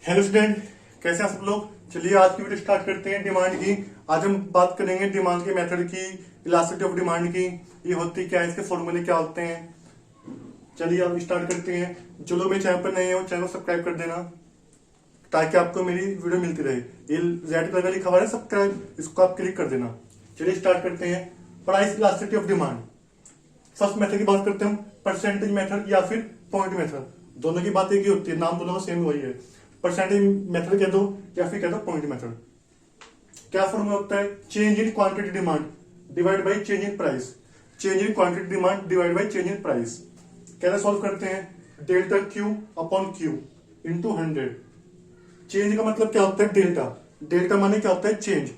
Hello student, कैसे हैं आप सब लोग। चलिए आज की वीडियो स्टार्ट करते हैं डिमांड की। आज हम बात करेंगे डिमांड के मेथड की, इलास्टिसिटी ऑफ डिमांड की। ये होती क्या है, इसके फॉर्मूले क्या होते हैं। चलिए अब स्टार्ट करते हैं। जो लोग मेरे चैनल पर नए हो चैनल को सब्सक्राइब कर देना ताकि आपको मेरी वीडियो मिलती रहे। ये रेड कलर का लिखा हुआ है सब्सक्राइब, इसको आप क्लिक कर देना। चलिए स्टार्ट करते हैं। Price elasticity of demand. First method की बात करते हैं हम, परसेंटेज मेथड या फिर पॉइंट मेथड। दोनों की बात एक ही होती है, नाम दोनों का सेम वही है। परसेंटेज मेथड कह दो या फिर कह दो पॉइंट मेथड। क्या फॉर्मूला होता है, change in quantity demand divide by change in price. Change in quantity demand divide by change in price. कैसे सॉल्व करते हैं, delta Q upon Q into 100। Change का मतलब क्या होता है, डेल्टा। डेल्टा माने क्या होता है, चेंज।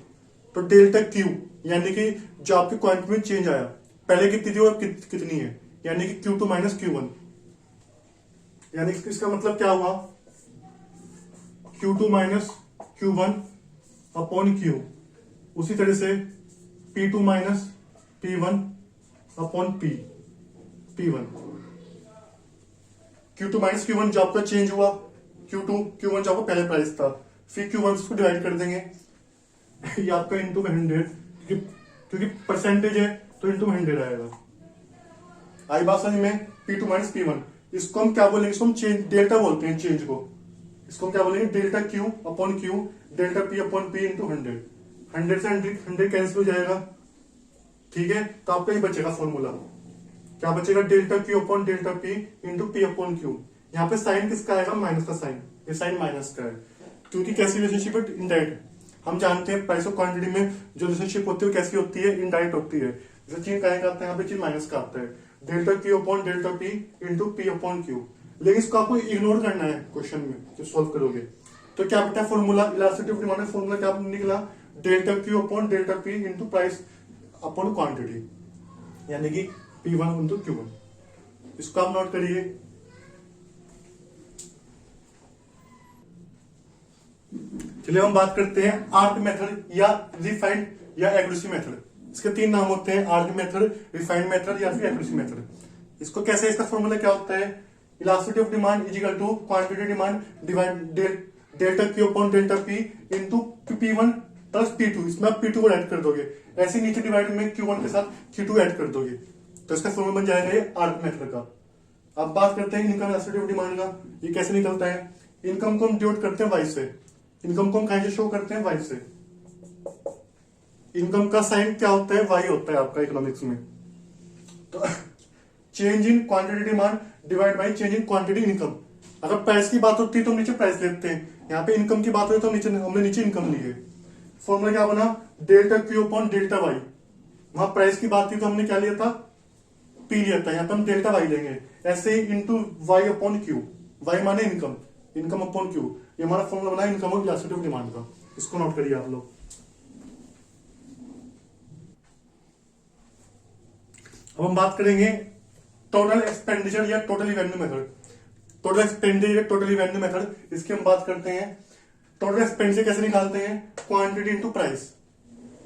तो डेल्टा क्यू यानी कि जो आपकी क्वांटिटी में चेंज आया, पहले कितनी थी और कितनी है, यानी कि Q2 माइनस Q1। यानी इसका मतलब क्या हुआ, Q2 minus Q1 upon Q। उसी तरह से P2 minus P1 upon P1। Q2 minus Q1 जो आपका चेंज हुआ, Q1 जो आपका पहले प्राइस था, फिर Q1 उसको डिवाइड कर देंगे ये आपका इंटू 100, क्योंकि परसेंटेज है तो इंटू 100 आएगा। आई बात समझ में। P2 माइनस P1, इसको हम क्या बोलेंगे, इसको हम चेंज डेल्टा बोलते हैं चेंज को। इसको हम क्या बोलेंगे, delta Q upon Q, delta P upon P into 100। 100 से 100 कैंसिल हो जाएगा, ठीक है। तो आपका ये बचेगा फॉर्मूला, क्या बचेगा, delta Q upon delta P into P upon Q. यहाँ पे साइन किसका आएगा, माइनस का साइन। ये साइन माइनस का है क्योंकि कैसी रिलेशनशिप है, इनडायरेक्ट। हम जानते हैं प्राइस ऑफ क्वांटिटी में जो रिलेशनशिप होती है वो कैसी होती है, इनडायरेक्ट होती है। जैसे चिन्ह का आता है, यहाँ पे चिन्ह माइनस का आता है। Delta Q upon delta P into P upon Q. लेकिन इसको आपको इग्नोर करना है क्वेश्चन में जो सॉल्व करोगे। तो क्या बेटा formula, elasticity of demand formula क्या निकला, delta Q upon delta P into price upon quantity, यानी कि P1 इंटू Q1। इसको आप नोट करिए। चलिए हम बात करते हैं आर्क मेथड या रिफाइंड या एक्यूरेसी मेथड। इसके तीन नाम होते हैं, आर्क मेथड, रिफाइंड मेथड या फिर एक्यूरेसी मेथड। इसको कैसे, इसका फॉर्मूला क्या होता है, elasticity of demand is equal to quantity demand divide delta Q upon delta P into P1 plus P2। इसमें आप P2 को ऐड कर दोगे, ऐसे नीचे डिवाइड में Q1 के साथ Q2 ऐड कर दोगे, तो इसका फॉर्मूला बन जाएगा ये आर्क मेथड का। अब बात करते हैं इनकम इलास्टिसिटी ऑफ डिमांड का। ये कैसे निकलता है, इनकम को हम डिनोट करते हैं वाई से। इनकम को हम कहां से शो करते हैं, वाई से। इनकम का साइन क्या होता है, वाई होता है आपका इकोनॉमिक्स में। तो change in quantity demand divide by change in quantity income. अगर प्राइस की बात होती है तो हम नीचे प्राइस लेते हैं, यहाँ पे इनकम की बात होती है तो नीचे हमने नीचे इनकम ली है। फॉर्मूला क्या बना, delta Q upon delta Y. वहां प्राइस की बात थी तो हमने क्या लिया था, पी लिया था, यहाँ पे हम डेल्टा वाई लेंगे। ऐसे ही into Y upon Q, Y माने इनकम, इनकम अपॉन क्यू। ये हमारा फॉर्मूला बना इनकम और इलास्टिसिटी ऑफ डिमांड का। इसको नोट करिए आप लोग। अब हम बात करेंगे टोटल एक्सपेंडिचर या total revenue method. Total expenditure या टोटल रेवेन्यू मेथड, इसकी हम बात करते हैं। टोटल एक्सपेंडिचर कैसे निकालते हैं, क्वांटिटी इंटू प्राइस।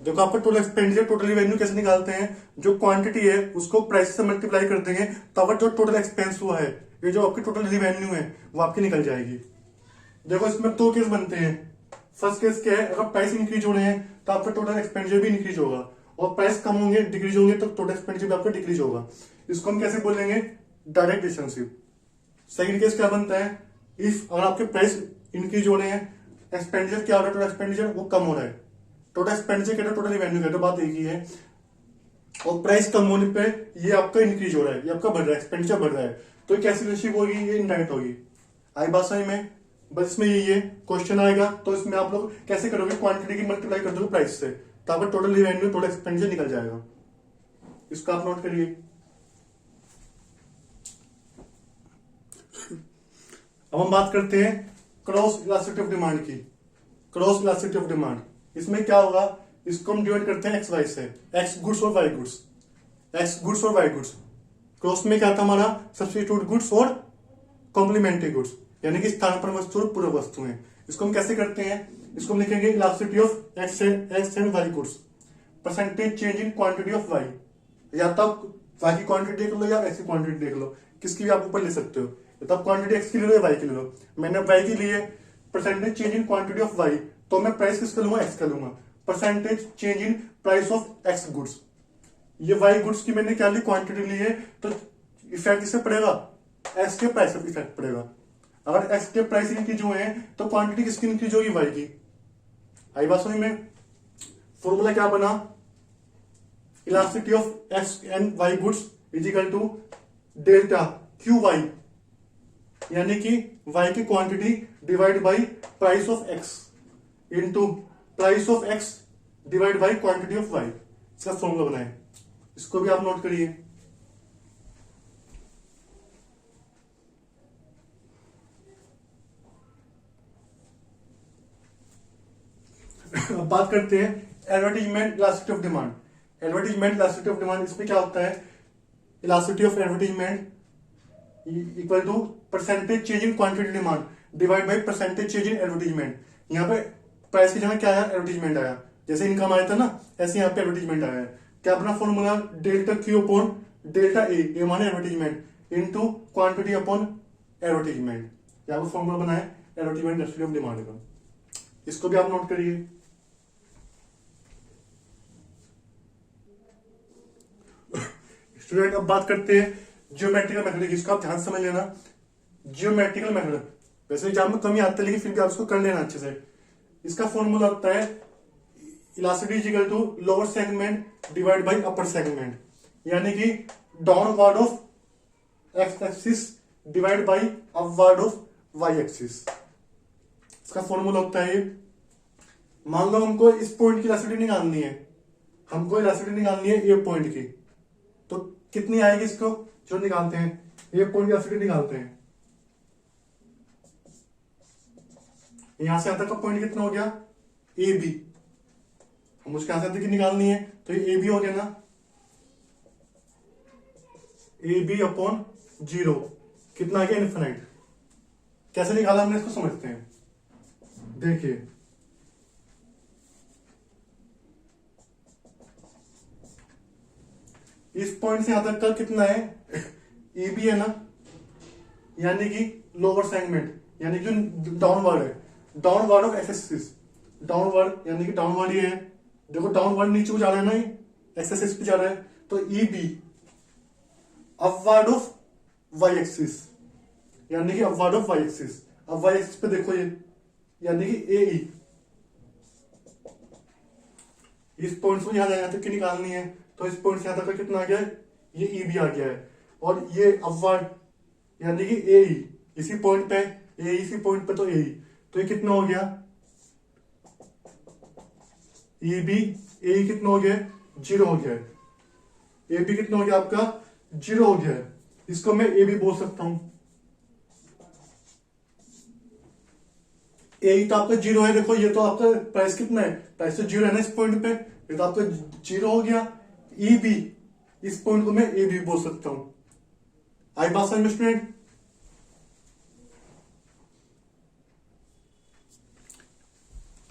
देखो आपका टोटल एक्सपेंडिचर टोटल रेवेन्यू कैसे निकालते हैं, जो क्वांटिटी है उसको प्राइस से मल्टीप्लाई कर देंगे, तो अगर जो टोटल एक्सपेंस हुआ है, ये जो आपकी टोटल रेवेन्यू है वो आपकी निकल जाएगी। देखो इसमें दो केस बनते हैं। फर्स्ट केस क्या है, अगर प्राइस इंक्रीज हो रहे हैं तो आपका टोटल एक्सपेंडिचर भी इंक्रीज होगा, और प्राइस कम होंगे डिक्रीज होंगे तो टोटल एक्सपेंडिचर भी आपका डिक्रीज होगा। इसको हम कैसे बोलेंगे, डायरेक्ट रिलेशनशिप। सेकंड केस क्या बनता है, इफ अगर आपके प्राइस इंक्रीज हो रहे हैं, एक्सपेंडिचर क्या हो रहा है, टोटल एक्सपेंडिचर वो कम हो रहा है। टोटल एक्सपेंडिचर कहते हैं टोटल रेवेन्यू कहते हैं, बात एक ही है। और प्राइस कम होने पे ये आपका इंक्रीज हो रहा है, ये आपका बढ़ रहा है, एक्सपेंडिचर बढ़ रहा है, तो ये कैसी रिलेशनशिप होगी, ये इनडायरेक्ट होगी। आई बात समझ में। बस इसमें यही है, क्वेश्चन आएगा तो इसमें आप लोग कैसे करोगे, क्वांटिटी की मल्टीप्लाई कर दोगे प्राइस से, तो आपका टोटल रेवेन्यू टोटल एक्सपेंडिचर निकल जाएगा। इसको आप नोट करिए। अब हम बात करते हैं क्रॉस इलास्टिसिटी ऑफ डिमांड की। क्रॉस इलास्टिसिटी ऑफ डिमांड, इसमें क्या होगा, इसको हम डिवाइड करते हैं एक्स वाई से, एक्स गुड्स और वाई गुड्स, एक्स गुड्स और वाई गुड्स। क्रॉस में क्या था हमारा, सब्स्टिट्यूट गुड्स और कॉम्प्लीमेंट्री गुड्स, यानी कि स्थान पर वस्तु और पूरक वस्तुएं। इसको हम कैसे करते हैं, इसको हम लिखेंगे elasticity of X and Y goods, percentage change in quantity of Y. या तो आप वाई की क्वांटिटी देख लो या एक्स की क्वांटिटी देख लो, किसकी भी आप ऊपर ले सकते हो। तो आप क्वांटिटी एक्स की ले लो या वाई की ले लो। मैंने वाई की ली है percentage change in quantity of Y, तो मैं प्राइस किसका लूंगा, एक्स का लूंगा। Percentage change in price of X goods, ये वाई गुड्स की मैंने क्या ली, क्वांटिटी ली है, तो इफेक्ट किससे पड़ेगा, एक्स के प्राइस पर इफेक्ट पड़ेगा। अगर एक्स के प्राइस इंक्रीज हुए हैं तो क्वांटिटी किसकी इंक्रीज होगी, वाई की। आई बात समझ में। फॉर्मूला क्या बना, elasticity of X and Y goods is equal to delta Q Y, यानी कि वाई की quantity divide by price of X into price of X divide by quantity of Y. इसका फॉर्मूला बनाए, इसको भी आप नोट करिए। अब बात करते हैं advertisement elasticity of demand. Advertisement elasticity of demand, इसमें क्या होता है, elasticity of advertisement equal to percentage change in quantity demand divide by percentage change in advertisement. यहाँ पे प्राइस की जगह क्या आया, एडवर्टीजमेंट आया, जैसे इनकम आया था ना, ऐसे यहाँ पे एडवर्टीजमेंट आया है। क्या अपना formula, delta Q upon delta A माने advertisement into quantity upon advertisement. यहाँ पे फॉर्मूला बनाए एडवर्टीजमेंट इलास्टिसिटी ऑफ डिमांड का, इसको भी आप नोट करिए। स्टूडेंट अब बात करते हैं जियोमेट्रिकल मेथड की, इसको आप ध्यान समझ लेना। जियोमेट्रिकल मेथड वैसे एग्जाम में कमी आती है, लेकिन फिर भी आप इसको कर लेना अच्छे से। इसका फॉर्मूला होता है elasticity is equal to lower segment divide by upper segment, यानी कि downward of X axis divide by upward of Y axis. इसका फॉर्मूला होता है, मान लो हमको इस पॉइंट की इलास्टिसिटी निकालनी है, हमको इलास्टिसिटी निकालनी है ए पॉइंट की, तो कितनी आएगी, इसको जो निकालते हैं, ए पॉइंट की इलास्टिसिटी निकालते हैं। यहां से यहां तक का पॉइंट कितना हो गया, ए बी, हम उसके यहां से तक निकालनी है, तो ये ए बी हो गया ना, ए बी अपॉन 0 कितना आ गया, इन्फिनाइट। कैसे निकाला हमने, इसको समझते हैं। देखिए इस पॉइंट से यहां तक का कितना है, ए बी है ना, यानी कि लोअर सेगमेंट, यानी कि डाउनवर्ड है, downward of X axis, downward यानी कि डाउनवर्ड ये है, देखो डाउनवर्ड नीचे को जा रहा है ना, एक्स एक्सिस पे जा रहा है, तो E B upward of Y axis, यानी कि अपवर्ड ऑफ वाई एक्सिस। अब वाई एक्सिस पे देखो ये, यानी कि ए ई, इस पॉइंट को यहां तक की निकालनी है, तो इस पॉइंट से यहां तक का कितना आ गया है, ये ई बी आ गया है, और ये अपवर्ड यानी कि ए ई, इसी पॉइंट पे ए, इसी पॉइंट पे तो ए ई, तो ये कितना हो गया, ए बी ए कितना हो गया, 0 हो गया है, ए बी कितना हो गया आपका, 0 हो गया है। इसको मैं ए बी बोल सकता हूं, ए तो आपका 0 है, देखो ये तो आपका प्राइस कितना है, प्राइस तो 0 है ना इस पॉइंट पे, ये तो आपका 0 हो गया। ई बी, इस पॉइंट को मैं ए बी बोल सकता हूं। आई बात समझ में स्टूडेंट।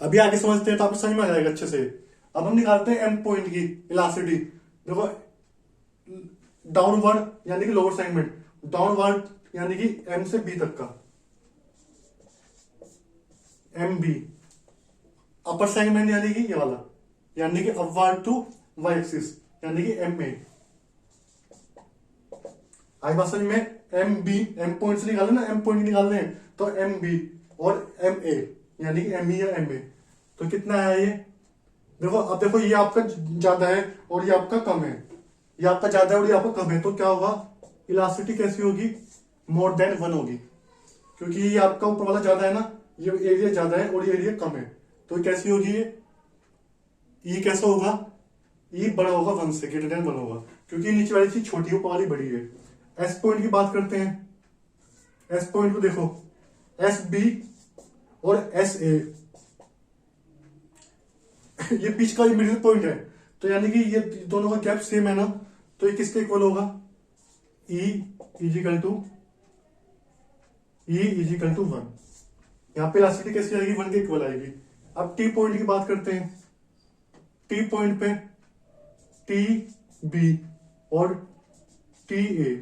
अभी आगे समझते हैं तो आपको समझ में आ जाएगा अच्छे से। अब हम निकालते हैं एम पॉइंट की इलास्टिसिटी। देखो डाउनवर्ड यानी कि लोअर सेगमेंट, डाउनवर्ड यानी कि एम से बी तक का, एम बी, अपर सेगमेंट यानी कि ये वाला, यानी कि अपवर्ड टू वाई एक्सिस, यानी कि एम ए। आई बात समझ में। एम बी, एम पॉइंट से निकाले ना, एम पॉइंट निकालने हैं, तो एम बी और एम ए, यानी कि एम ई या एम ए, तो कितना है ये, देखो अब देखो ये आपका ज्यादा है और ये आपका कम है, ये आपका ज्यादा है और ये आपका कम है, तो क्या होगा, इलास्टिसिटी कैसी होगी, मोर देन 1 होगी, क्योंकि ये आपका ऊपर वाला ज्यादा है ना, ये एरिया ज्यादा है और ये एरिया कम है, तो कैसी होगी ये कैसा होगा, ये बड़ा होगा 1 से, ग्रेटर देन 1 होगा, क्योंकि नीचे वाली चीज छोटी है, ऊपर वाली बड़ी है। एस पॉइंट की बात करते हैं, एस पॉइंट को देखो, एस बी और एस ए, ये बीच का मिडिल पॉइंट है, तो यानी कि ये दोनों का गैप सेम है ना, तो ये किसके इक्वल होगा, E इजिकल टू 1। यहां पे इलास्टिसिटी कैसी आएगी, 1 के इक्वल आएगी। अब टी पॉइंट की बात करते हैं, टी पॉइंट पे टी बी और टी ए,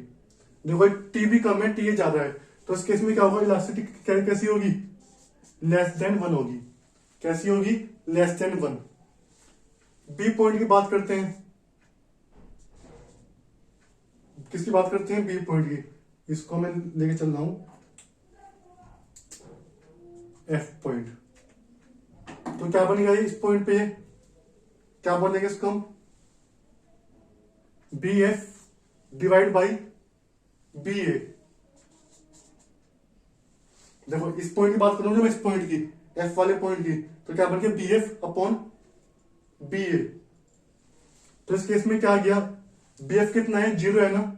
देखो टी बी कम है, टी ए ज्यादा है, तो इस केस में क्या होगा, इलास्टिसिटी कैसी होगी, लेस देन 1 होगी। कैसी होगी? Less than 1। बी पॉइंट की बात करते हैं। किसकी बात करते हैं? बी पॉइंट की। इसको मैं लेके चल रहा हूं एफ पॉइंट। तो क्या बनेगा इस पॉइंट पे? क्या बोलेंगे इसको हम? B F divide by B A. देखो इस पॉइंट की बात करूंगा मैं, इस पॉइंट की, एफ वाले पॉइंट की, तो क्या बन गया? बी एफ अपॉन बी ए। तो इस केस में क्या आ गया? बी एफ कितना है? 0 है ना,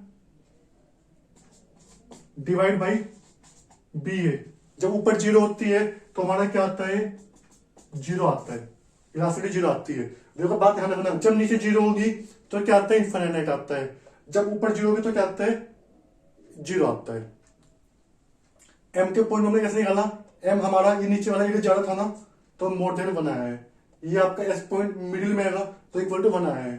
डिवाइड बाई बी ए। जब ऊपर 0 होती है तो हमारा क्या आता है? 0 आता है, इलास्टिसिटी 0 आती है। देखो बात ध्यान रखना, जब नीचे 0 होगी तो क्या आता है? इनफाइनाइट आता है। जब ऊपर 0 होगी तो क्या आता है? 0 आता है। एम के पॉइंट हमने कैसे निकाला? एम हमारा ये नीचे वाला एरिया ज्यादा था ना, तो मोर देन 1 आया है। ये आपका एस पॉइंट मिडिल में आएगा तो इक्वल टू 1 आया है।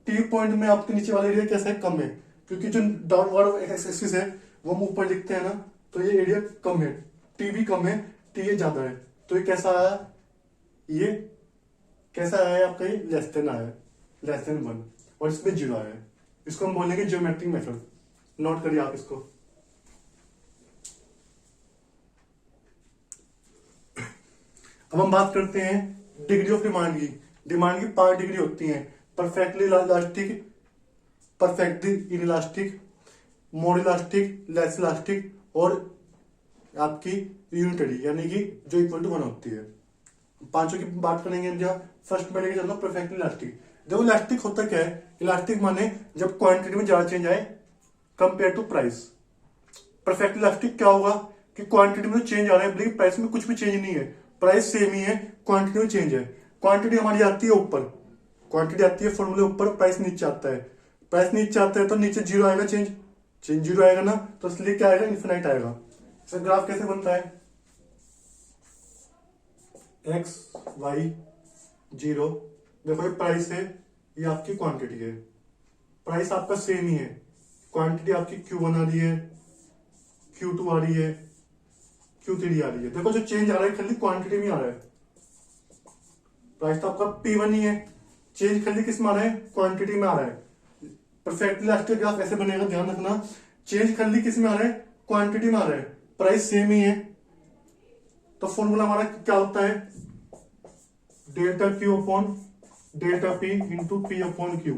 टी पॉइंट में आपके नीचे वाला एरिया कैसा है? कम है, क्योंकि जो डाउनवर्ड एक्सिस है वो हम ऊपर लिखते हैं ना, तो ये एरिया कम है, टी भी कम है, टी ये ज्यादा है। तो ये कैसा आया? ये कैसा आया है आपका? ये लेस देन आया है, लेस देन 1, और इसमें 0 आया है। इसको हम बोलेंगे ज्योमेट्रिक मेथड। नोट करिए आप इसको। अब हम बात करते हैं डिग्री ऑफ डिमांड की। डिमांड की 5 डिग्री होती हैं: परफेक्टली इलास्टिक, परफेक्टली इनइलास्टिक, मोर इलास्टिक, लेस इलास्टिक, और आपकी यूनिटरी, यानी कि जो इक्वल टू 1 होती है। पांचों की बात करेंगे हम। जहाँ फर्स्ट में लेके चल रहा हूँ परफेक्टली इलास्टिक। देखो इलास्टिक होता क्या है? इलास्टिक माने जब क्वांटिटी में ज्यादा चेंज आए compare to price. Perfect elastic क्या होगा कि क्वांटिटी में चेंज आ रहा है, लेकिन प्राइस में कुछ भी चेंज नहीं है, प्राइस सेम ही है, क्वांटिटी में चेंज है। क्वांटिटी हमारी आती है ऊपर, क्वांटिटी आती है फॉर्मूले ऊपर, प्राइस नीचे आता है। प्राइस नीचे आता है तो नीचे 0 आएगा, चेंज 0 आएगा ना, तो इसलिए क्या आएगा? इन्फिनाइट आएगा। इसका ग्राफ कैसे बनता है? X Y 0। देखो ये प्राइस है, ये आपकी क्वांटिटी है। प्राइस आपका सेम ही है, क्वांटिटी आपकी Q1 आ रही है, Q2 आ रही है, Q3 आ रही है। देखो जो चेंज आ रहा है खाली क्वांटिटी में आ रहा है। प्राइस तो आपका P1 ही है, चेंज खाली किस में आ रहा है? क्वांटिटी में आ रहा है। परफेक्ट इलास्टिक ग्राफ ऐसे बनेगा, ध्यान रखना, चेंज खाली किस में आ रहा है? क्वांटिटी में आ रहा है, प्राइस सेम ही है। तो फॉर्मूला हमारा क्या होता है? Delta Q upon delta P into P upon Q।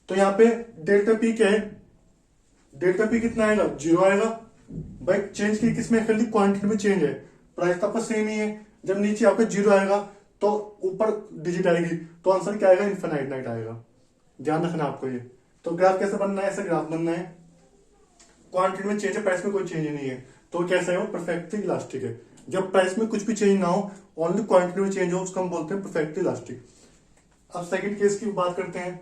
तो यहाँ पे डेल्टा P क्या है? डेल्टा P कितना आएगा? 0 आएगा। भाई चेंज की किसमें? खाली क्वांटिटी में चेंज है, प्राइस तो आपका सेम ही है। जब नीचे आपका 0 आएगा तो ऊपर डिजिट आएगी, तो आंसर क्या आएगा? इनफाइनाइट नाइट आएगा। ध्यान रखना आपको ये। तो ग्राफ कैसे बनना है? ऐसा ग्राफ बनना है, क्वांटिटी में चेंज है, प्राइस में कोई चेंज नहीं है, तो कैसा है वो? परफेक्टली इलास्टिक है। जब प्राइस में कुछ भी चेंज ना हो, ओनली क्वांटिटी में चेंज हो, उसको हम बोलते हैं परफेक्टली इलास्टिक। अब सेकंड केस की बात करते हैं।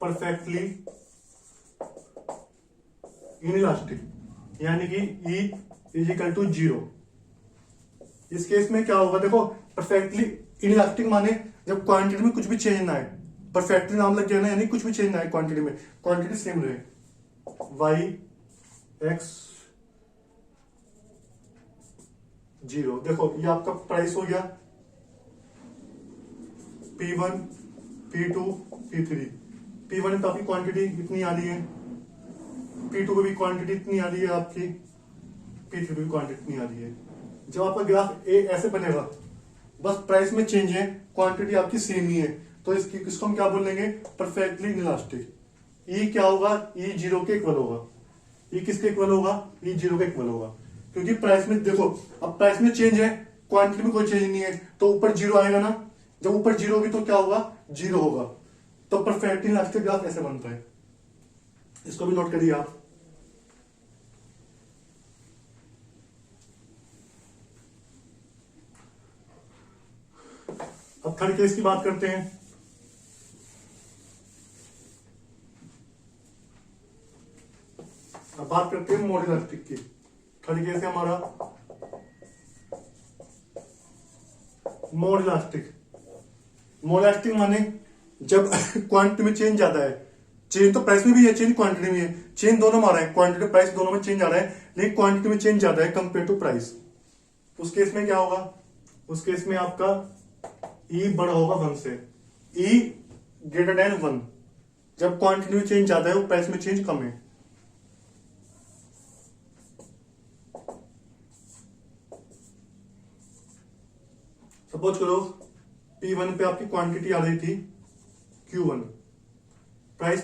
परफेक्टली इनइलास्टिक, यानी कि E इजिकल टू 0। इस केस में क्या होगा? देखो परफेक्टली इनइलास्टिक माने जब क्वांटिटी में कुछ भी चेंज ना आए, परफेक्टली नाम लग गया ना, यानी कुछ भी चेंज ना आए क्वांटिटी में, क्वांटिटी सेम रहे। y x 0। देखो ये आपका प्राइस हो गया P1 P2 P3। P1 तो आपकी क्वांटिटी इतनी आ रही है, P2 को भी क्वांटिटी इतनी आ रही है आपकी, P3 भी क्वांटिटी इतनी आ रही है। जब आपका ग्राफ ए ऐसे बनेगा, बस प्राइस में चेंज है, क्वांटिटी आपकी सेम ही है, तो इसको हम क्या बोलेंगे? Perfectly inelastic. E क्या होगा? E 0 के इक्वल होगा। E किसके इक्वल होगा? E 0 के इक्वल होगा, क्योंकि प्राइस में देखो, अब प्राइस में चेंज है, क्वांटिटी में कोई चेंज नहीं है, तो ऊपर 0 आएगा ना। जब ऊपर 0 होगी तो क्या होगा? 0 होगा। तो परफेक्टली इनइलास्टिक ग्राफ ऐसे बनता है। इसको भी नोट करिए आप। अब थर्ड केस की बात करते हैं। अब बात करते हैं मोड इलास्टिक की। थर्ड केस है हमारा मोर इलास्टिक। मोर इलास्टिक माने जब क्वांटिटी में चेंज ज्यादा है, चेंज तो प्राइस में भी है, चेंज क्वांटिटी में है, चेंज दोनों में आ रहा है, क्वांटिटी प्राइस दोनों में चेंज आ रहा है, लेकिन क्वांटिटी में चेंज ज्यादा है कंपेयर टू प्राइस। उस केस में क्या होगा, उस केस में आपका ई बड़ा होगा 1 से, ई ग्रेटर देन 1। जब क्वांटिटी में चेंज ज्यादा है वो प्राइस में चेंज कम है। सपोज करो P1 पे आपकी क्वांटिटी आ रही थी Q1, प्राइस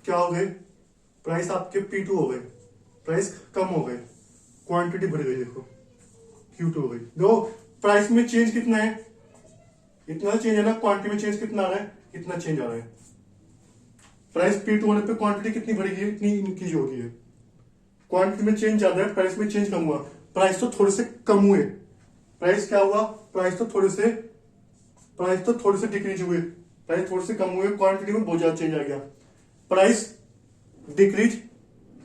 क्या हो गए, प्राइस आपके P2 हो गए, प्राइस कम हो गए, क्वांटिटी बढ़ गई, देखो Q2 हो गई। देखो प्राइस में चेंज कितना है, इतना चेंज है ना, क्वांटिटी में चेंज कितना आ रहा है, इतना चेंज आ रहा है। प्राइस P2 होने पे क्वांटिटी कितनी बढ़ गई है, इतनी इंक्रीज हो गई है। क्वांटिटी में चेंज ज्यादा है, प्राइस में चेंज कम हुआ, प्राइस तो थोड़े से कम हुए, प्राइस क्या हुआ, प्राइस तो थोड़े से डिक्रीज हुए, प्राइस थोड़े से कम हुए, क्वांटिटी में बहुत ज्यादा चेंज आ गया। Price decrease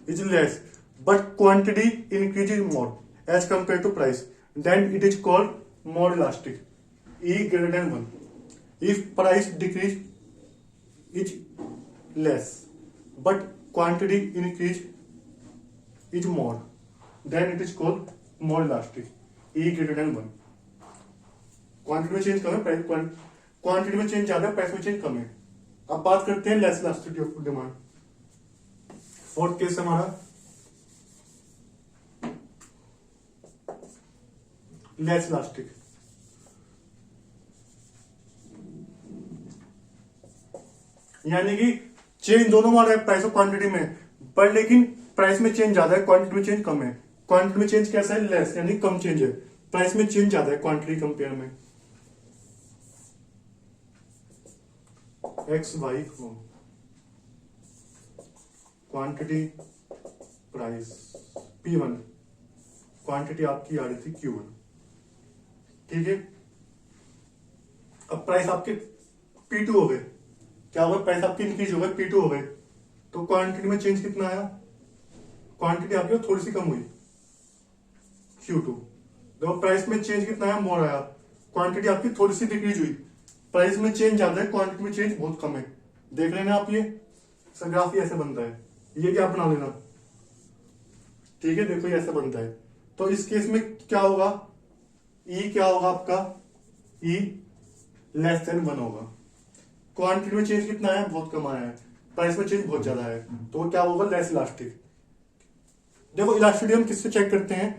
is less but quantity increase is more as compare to price, then it is called more elastic, E greater than 1. If price decrease is less but quantity increase is more, then it is called more elastic, E greater than 1. Quantity में change कम है, price quantity में change ज्यादा है, price में change कम है। अब बात करते हैं less elasticity of demand. Fourth case हमारा लेस इलास्टिक। यानी कि चेंज दोनों में आ रहा है प्राइस और क्वांटिटी में, पर लेकिन प्राइस में चेंज ज्यादा है, क्वांटिटी में चेंज कम है। क्वांटिटी में चेंज कैसा है, लेस, यानी कम चेंज है, प्राइस में चेंज ज्यादा है क्वांटिटी कंपेयर में। X Y quantity price P1, quantity आपकी आ रही थी Q1, ठीक है। अब प्राइस आपके P2 हो गए, क्या होगा, प्राइस आपकी इंक्रीज हो गए, P2 हो गए, तो क्वांटिटी में चेंज कितना आया, क्वांटिटी आपकी थोड़ी सी कम हुई Q2। देखो प्राइस में चेंज कितना आया, मोर आया, क्वांटिटी आपकी थोड़ी सी डिक्रीज हुई, प्राइस में चेंज ज्यादा है, क्वांटिटी में चेंज बहुत कम है। देख लेना आप, ये ग्राफ ऐसे बनता है, ये भी आप बना लेना, ठीक है। देखो ये ऐसा बनता है, तो इस केस में क्या होगा, ई क्या होगा आपका, ई लेस देन 1 होगा। क्वांटिटी में चेंज कितना है, बहुत कम आया है, प्राइस में चेंज बहुत ज्यादा है, तो क्या होगा, लेस इलास्टिक। देखो इलास्टिसिटी हम किससे चेक करते हैं,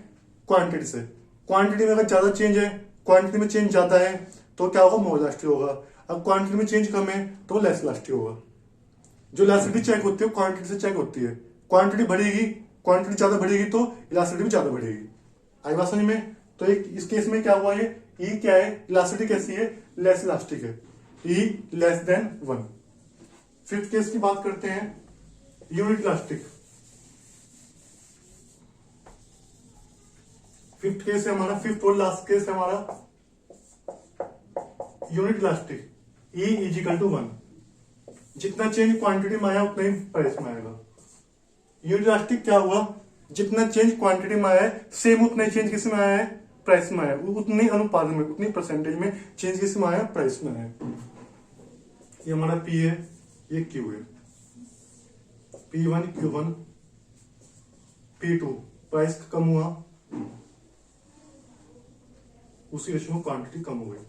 क्वांटिटी से। क्वांटिटी में अगर ज्यादा चेंज है, क्वांटिटी में चेंज ज्यादा है, तो क्या होगा, मोर इलास्टिक होगा। अब क्वांटिटी में चेंज कम है तो लेस इलास्टिक होगा। जो इलास्टिसिटी चेक होती है क्वांटिटी से चेक होती है, क्वांटिटी बढ़ेगी, क्वांटिटी ज्यादा बढ़ेगी तो इलास्टिसिटी भी ज्यादा बढ़ेगी। आई बात समझ में। तो एक इस केस में क्या हुआ, ये ई क्या है, इलास्टिसिटी कैसी है, लेस इलास्टिक है, ई लेस देन 1। फिफ्थ केस की बात करते हैं, यूनिट इलास्टिक। फिफ्थ केस है हमारा, फिफ्थ और लास्ट केस है हमारा unit elastic, E equal to 1। जितना चेंज क्वांटिटी में आया उतना ही प्राइस में आएगा। यूनिट इलास्टिक क्या हुआ, जितना चेंज क्वांटिटी में आया है सेम उतना ही चेंज किस में आया है, प्राइस में आया, उतनी अनुपात में, उतनी परसेंटेज में चेंज किस में आया, प्राइस में आया। ये हमारा P है, ये Q है, P1 Q1 P2, प्राइस कम हुआ, उसी रेशो में क्वांटिटी कम हो गई,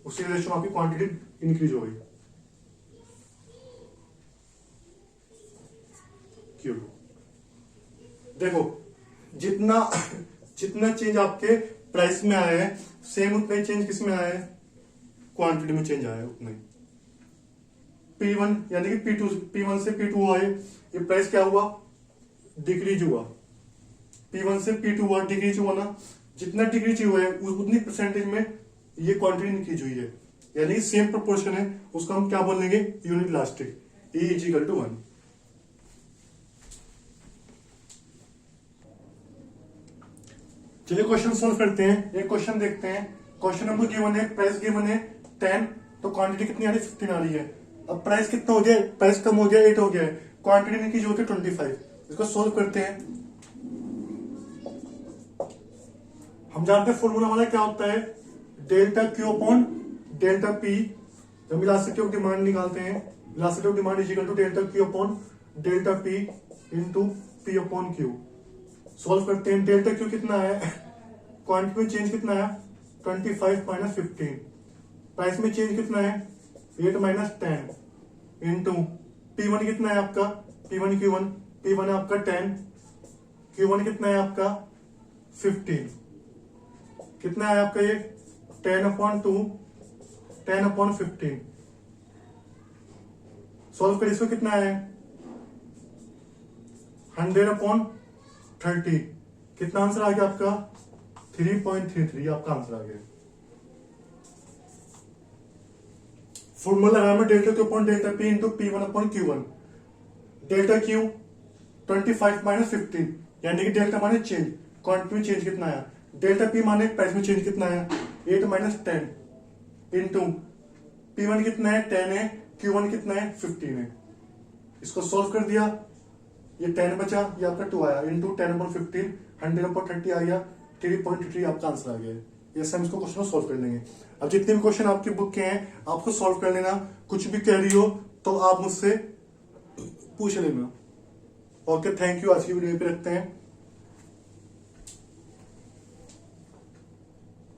उसी रेशो में आपकी क्वांटिटी इंक्रीज हो गई Q2। देखो जितना चेंज आपके प्राइस में आया है सेम उतना ही चेंज किस में आया है, क्वांटिटी में चेंज आया है उतना ही। P1 यानी कि P1 से P2 हुआ है, ये प्राइस क्या हुआ, डिक्रीज हुआ, P1 से P2 हुआ, डिक्रीज हुआ ना, जितना डिक्रीज हुआ है उतनी परसेंटेज में ये क्वांटिटी इंक्रीज हुई है, यानी सेम प्रोपोर्शन है, उसको हम क्या बोलेंगे, unit elastic, E equal to 1। चलिए क्वेश्चन सोल्व करते हैं। एक क्वेश्चन देखते हैं, क्वेश्चन नंबर गिवन है, प्राइस गिवन है 10, तो क्वांटिटी कितनी आ रही है, 15 आ रही है। अब प्राइस कितना हो गया, प्राइस कम हो गया, 8 हो गया है, क्वांटिटी इंक्रीज होती है 25। इसको सोल्व करते हैं। हम जानते हैं फॉर्मूला हमारा क्या होता है, delta Q upon delta P. जब इलास्टिसिटी ऑफ डिमांड निकालते हैं, elasticity of demand is equal to delta Q upon delta P into P upon Q. Solve करते हैं। डेल्टा क्यू कितना है, क्वांटिटी में चेंज कितना है 25 माइनस 15, प्राइस में चेंज कितना है 8 माइनस 10 इंटू P1 कितना है आपका, P1 Q1, P1 है आपका 10, Q1 कितना है आपका 15, कितना है आपका ये 10/2, 10/15। सॉल्व कर, इसको कितना है 100/30, कितना आंसर आ गया आपका 3.33 आपका आंसर आ गया। फॉर्मूला लगाया मैं delta Q upon delta P into P1 upon Q1। Delta Q 25 minus 15, यानी कि डेल्टा माने चेंज, क्वांटिटी में चेंज कितना आया, डेल्टा पी माने प्राइस में चेंज कितना आया 8 माइनस 10 इंटू P1 कितना है 10 है, Q1 कितना है 15 है। इसको सॉल्व कर दिया, ये 10 बचा, ये आपका 2 आया इंटू 10/15, 100/30 आ गया, 3.3 आपका आंसर आ गया। ऐसे हम इसको क्वेश्चन सॉल्व कर लेंगे। अब जितने भी क्वेश्चन आपकी बुक के हैं आपको सॉल्व कर लेना, कुछ भी क्वेरी हो तो आप मुझसे पूछ लेना। ओके, थैंक यू, आज की वीडियो पे रखते हैं।